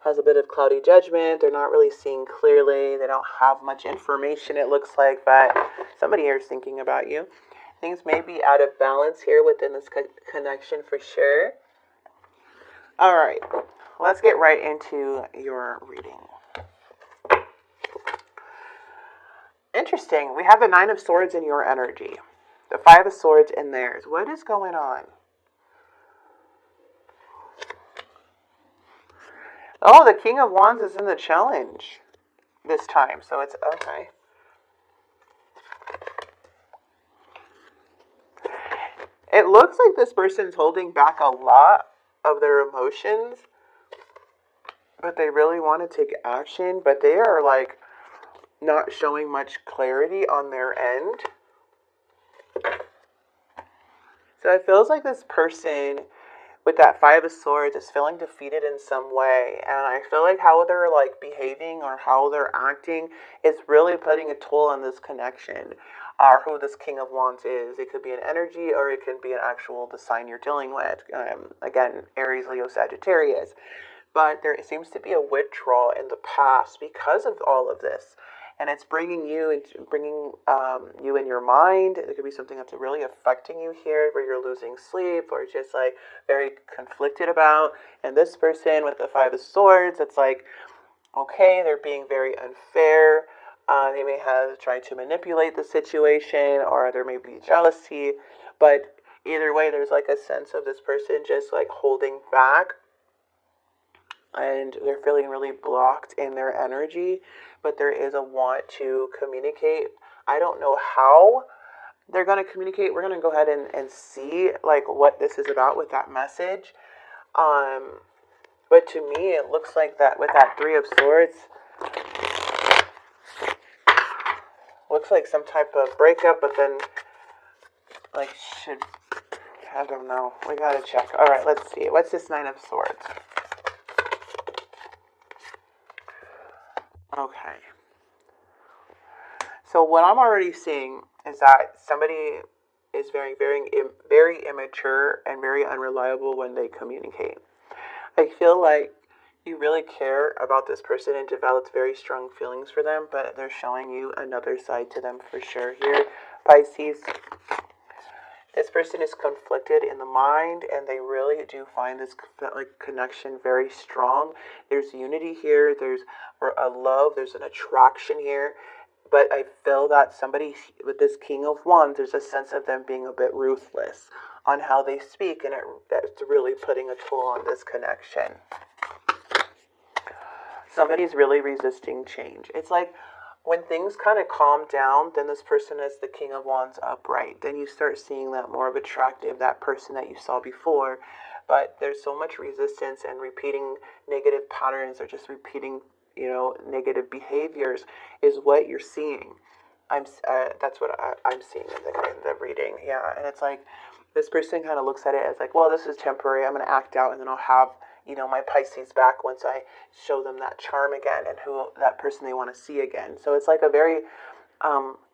has a bit of cloudy judgment. They're not really seeing clearly. They don't have much information, it looks like, but somebody here is thinking about you. Things may be out of balance here within this connection for sure. All right, let's get right into your reading. Interesting. We have the Nine of Swords in your energy. The Five of Swords in theirs. What is going on? Oh, the King of Wands is in the challenge this time, so it's okay. It looks like this person's holding back a lot of their emotions, but they really want to take action, but they are like not showing much clarity on their end. So it feels like this person with that Five of Swords is feeling defeated in some way. And I feel like how they're like behaving or how they're acting is really putting a toll on this connection. Or who this King of Wands is. It could be an energy or it could be an actual the sign you're dealing with. Again, Aries, Leo, Sagittarius. But there seems to be a withdrawal in the past because of all of this. And it's bringing you into you in your mind. It could be something that's really affecting you here, where you're losing sleep or just like very conflicted about. And this person with the Five of Swords, it's like, okay, they're being very unfair. They may have tried to manipulate the situation, or there may be jealousy. But either way, there's like a sense of this person just like holding back. And they're feeling really blocked in their energy, but there is a want to communicate. I don't know how they're going to communicate. We're going to go ahead and see like what this is about with that message. But to me, it looks like that with that Three of Swords, looks like some type of breakup, but then like I don't know. We got to check. All right, let's see. What's this Nine of Swords? Okay. So what I'm already seeing is that somebody is very immature and very unreliable when they communicate. I feel like you really care about this person and developed very strong feelings for them, but they're showing you another side to them for sure here, Pisces. This person is conflicted in the mind, and they really do find this like connection very strong. There's unity here. There's a love. There's an attraction here. But I feel that somebody with this King of Wands, there's a sense of them being a bit ruthless on how they speak, and that's really putting a toll on this connection. Somebody's really resisting change. It's like when things kind of calm down, then this person is the King of Wands upright. Then you start seeing that more of attractive, that person that you saw before. But there's so much resistance and repeating negative patterns or just repeating, negative behaviors is what you're seeing. That's what I'm seeing in the reading. Yeah, and it's like this person kind of looks at it as like, well, this is temporary. I'm going to act out, and then I'll have my Pisces back once I show them that charm again and who that person they want to see again. So it's like a very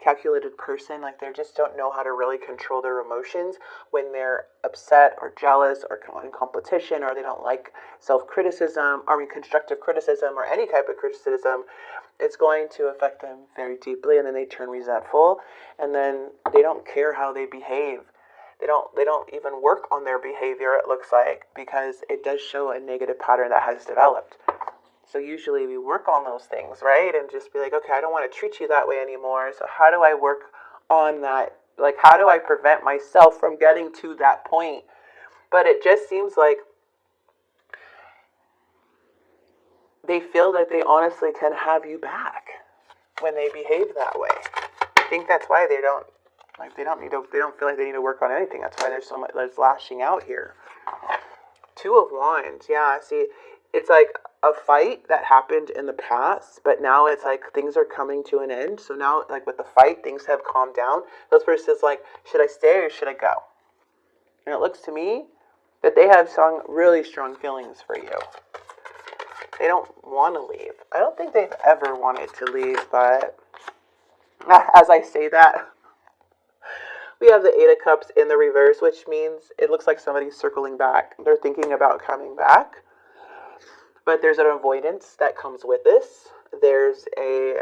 calculated person. Like they just don't know how to really control their emotions when they're upset or jealous or in competition, or they don't like constructive criticism or any type of criticism. It's going to affect them very deeply, and then they turn resentful, and then they don't care how they behave. They don't even work on their behavior, it looks like, because it does show a negative pattern that has developed. So usually we work on those things, right? And just be like, okay, I don't want to treat you that way anymore. So how do I work on that? Like, how do I prevent myself from getting to that point? But it just seems like they feel that they honestly can have you back when they behave that way. I think that's why they don't feel like they need to work on anything. That's why there's lashing out here. Two of Wands. Yeah, see, it's like a fight that happened in the past, but now it's like things are coming to an end. So now, like with the fight, things have calmed down. This person's like, should I stay or should I go? And it looks to me that they have really strong feelings for you. They don't want to leave. I don't think they've ever wanted to leave, but as I say that, we have the Eight of Cups in the reverse, which means it looks like somebody's circling back. They're thinking about coming back. But there's an avoidance that comes with this. There's a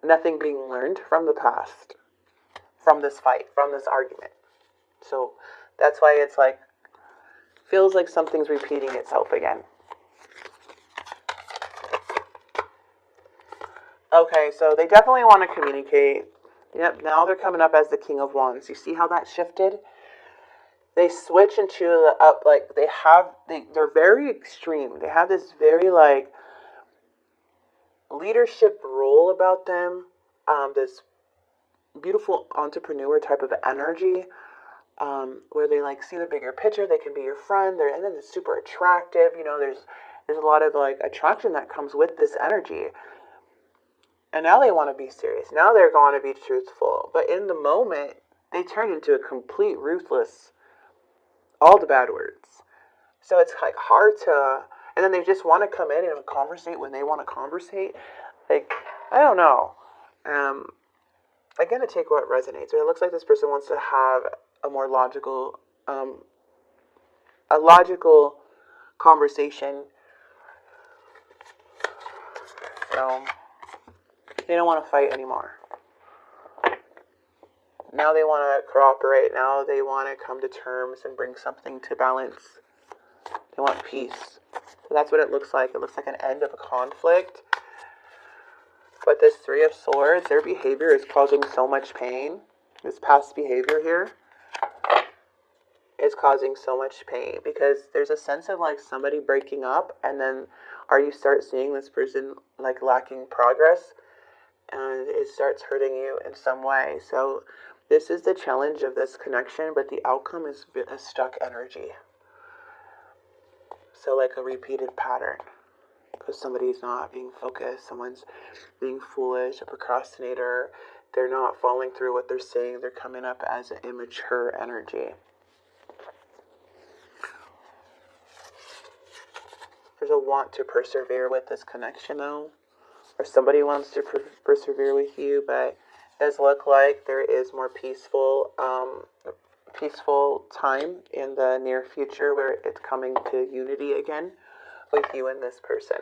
nothing being learned from the past, from this fight, from this argument. So that's why it's like, feels like something's repeating itself again. Okay, so they definitely want to communicate. Yep, now they're coming up as the King of Wands. You see how that shifted? They switch into the up, like they're very extreme. They have this very like leadership role about them. This beautiful entrepreneur type of energy, where they like see the bigger picture. They can be your friend. And then it's super attractive. You know, there's a lot of like attraction that comes with this energy. And now they want to be serious. Now they're going to be truthful. But in the moment, they turn into a complete ruthless, all the bad words. So it's like hard to, and then they just want to come in and conversate when they want to conversate. Like, I don't know. I'm going to take what resonates. It looks like this person wants to have a more logical, conversation. So they don't want to fight anymore. Now they want to cooperate. Now they want to come to terms and bring something to balance. They want peace. So that's what it looks like. It looks like an end of a conflict. But this Three of Swords, their behavior is causing so much pain. This past behavior here is causing so much pain because there's a sense of like somebody breaking up, and then you start seeing this person like lacking progress, and it starts hurting you in some way. So this is the challenge of this connection, but the outcome is a stuck energy. So like a repeated pattern, because somebody's not being focused, someone's being foolish, a procrastinator, they're not following through what they're saying, they're coming up as an immature energy. There's a want to persevere with this connection though, or somebody wants to persevere with you, but it does look like there is more peaceful time in the near future where it's coming to unity again with you and this person.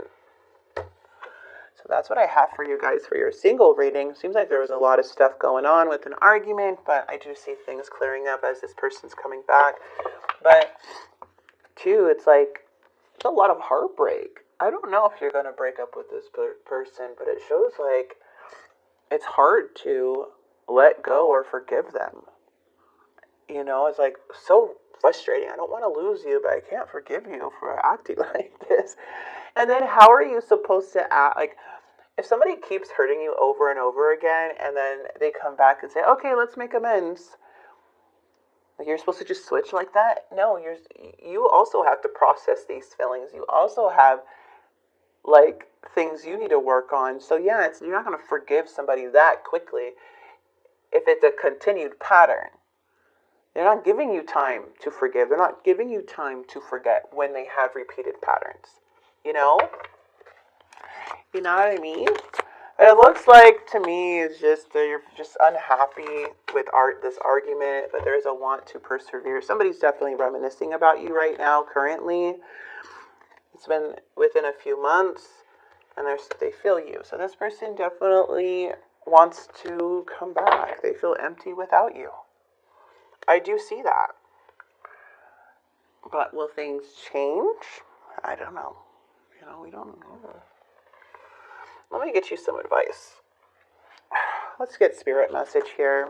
So that's what I have for you guys for your single reading. Seems like there was a lot of stuff going on with an argument, but I do see things clearing up as this person's coming back. But too, it's like it's a lot of heartbreak. I don't know if you're going to break up with this person, but it shows like it's hard to let go or forgive them. You know, it's like so frustrating. I don't want to lose you, but I can't forgive you for acting like this. And then how are you supposed to act? Like, if somebody keeps hurting you over and over again, and then they come back and say, okay, let's make amends. Like, you're supposed to just switch like that? No, you also have to process these feelings. You also have, like, things you need to work on. So, yeah, you're not going to forgive somebody that quickly if it's a continued pattern. They're not giving you time to forgive. They're not giving you time to forget when they have repeated patterns. You know? You know what I mean? It looks like to me it's just you're just unhappy with this argument, but there's a want to persevere. Somebody's definitely reminiscing about you right now, currently. It's been within a few months, and they feel you. So this person definitely wants to come back. They feel empty without you. I do see that. But will things change? I don't know. You know, we don't know. Let me get you some advice. Let's get spirit message here.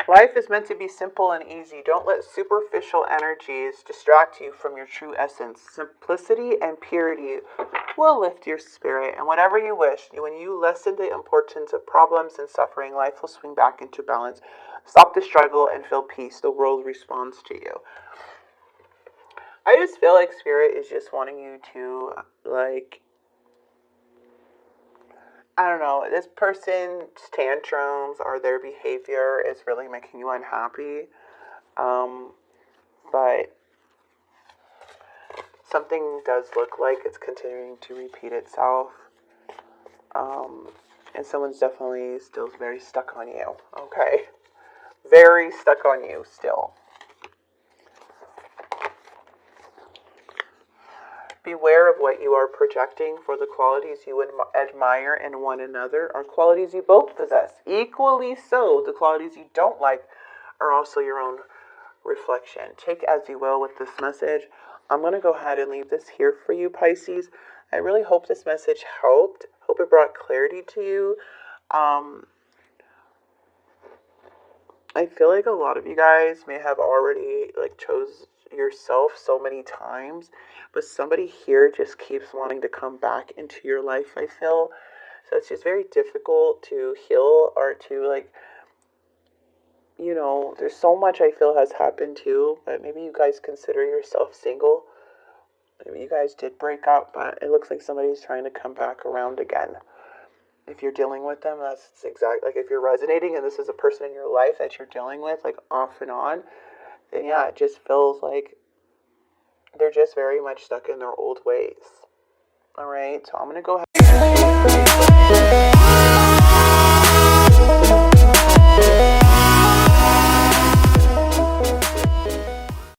Life is meant to be simple and easy. Don't let superficial energies distract you from your true essence. Simplicity and purity will lift your spirit. And whatever you wish, when you lessen the importance of problems and suffering, life will swing back into balance. Stop the struggle and feel peace. The world responds to you. I just feel like spirit is just wanting you to, like, I don't know, this person's tantrums or their behavior is really making you unhappy. But something does look like it's continuing to repeat itself. And someone's definitely still very stuck on you. Okay. Very stuck on you still. Beware of what you are projecting, for the qualities you admire in one another are qualities you both possess. Equally so, the qualities you don't like are also your own reflection. Take as you will with this message. I'm going to go ahead and leave this here for you, Pisces. I really hope this message helped. Hope it brought clarity to you. I feel like a lot of you guys may have already chose yourself so many times, but somebody here just keeps wanting to come back into your life, I feel. So it's just very difficult to heal or to there's so much I feel has happened too, but maybe you guys consider yourself single. Maybe you guys did break up, but it looks like somebody's trying to come back around again. If you're dealing with them, that's exactly, if you're resonating and this is a person in your life that you're dealing with, off and on, then yeah, it just feels like they're just very much stuck in their old ways. All right, so I'm going to go ahead.